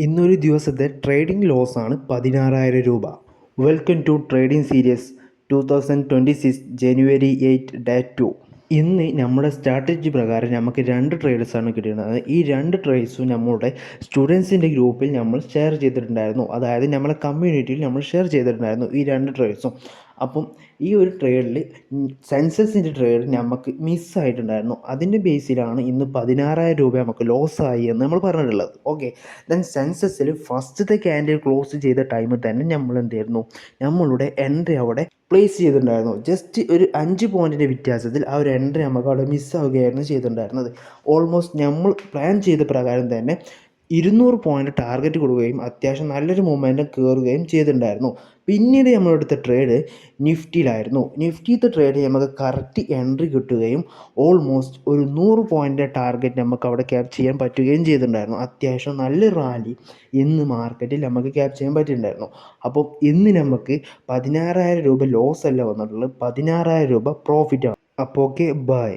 ഇന്നൊരു ദിവസത്തെ trading loss ആണ് 16,000 രൂപ. Welcome to trading series 2026 January 8 day 2. ഇന്ന് നമ്മുടെ സ്ട്രാറ്റജി പ്രകാരം നമുക്ക് 2 ട്രേഡ്സാണ് കിട്ടിയിരുന്നത്. ഈ 2 ട്രേഡ്സും നമ്മുടെ സ്റ്റുഡൻസിൻ്റെ ഗ്രൂപ്പിൽ നമ്മൾ ഷെയർ ചെയ്തിട്ടുണ്ടായിരുന്നു. അതായത് നമ്മളെ കമ്മ്യൂണിറ്റിയിൽ നമ്മൾ ഷെയർ ചെയ്തിട്ടുണ്ടായിരുന്നു ഈ 2 ട്രേഡ്സും. അപ്പം ഈ ഒരു ട്രേഡിൽ സെൻസസിൻ്റെ ട്രേഡ് നമുക്ക് മിസ്സായിട്ടുണ്ടായിരുന്നു. അതിൻ്റെ ബേസിലാണ് ഇന്ന് 16,000 രൂപ നമുക്ക് ലോസായി എന്ന് നമ്മൾ പറഞ്ഞിട്ടുള്ളത്. ഓക്കെ, ദെൻ സെൻസസിൽ ഫസ്റ്റത്തെ ക്യാൻഡിൽ ക്ലോസ് ചെയ്ത ടൈമിൽ തന്നെ നമ്മൾ എന്തായിരുന്നു, നമ്മളുടെ എൻട്രി അവിടെ പ്ലേസ് ചെയ്തിട്ടുണ്ടായിരുന്നു. ജസ്റ്റ് ഒരു 5 പോയിൻറ്റിൻ്റെ വ്യത്യാസത്തിൽ ആ ഒരു എൻട്രി നമുക്ക് അവിടെ മിസ്സാവുകയായിരുന്നു ചെയ്തിട്ടുണ്ടായിരുന്നത്. ഓൾമോസ്റ്റ് നമ്മൾ പ്ലാൻ ചെയ്ത പ്രകാരം തന്നെ 200 പോയിൻ്റ് ടാർഗറ്റ് കൊടുക്കുകയും അത്യാവശ്യം നല്ലൊരു മൊമെൻറ്റം കയറുകയും ചെയ്തിട്ടുണ്ടായിരുന്നു. പിന്നീട് നമ്മളെടുത്ത ട്രേഡ് നിഫ്റ്റിയിലായിരുന്നു. നിഫ്റ്റിയിലത്തെ ട്രേഡ് നമുക്ക് കറക്റ്റ് എൻട്രി കിട്ടുകയും ഓൾമോസ്റ്റ് ഒരു 100 പോയിൻ്റ് ടാർഗറ്റ് നമുക്ക് അവിടെ ക്യാപ്ചർ ചെയ്യാൻ പറ്റുകയും ചെയ്തിട്ടുണ്ടായിരുന്നു. അത്യാവശ്യം നല്ല റാലി ഇന്ന് മാർക്കറ്റിൽ നമുക്ക് ക്യാപ്ചർ ചെയ്യാൻ പറ്റിയിട്ടുണ്ടായിരുന്നു. അപ്പോൾ ഇന്ന് നമുക്ക് 16,000 രൂപ ലോസ് അല്ല വന്നിട്ടുള്ളത്, 16,000 രൂപ പ്രോഫിറ്റാണ്. അപ്പോൾ ഓക്കെ, ബൈ.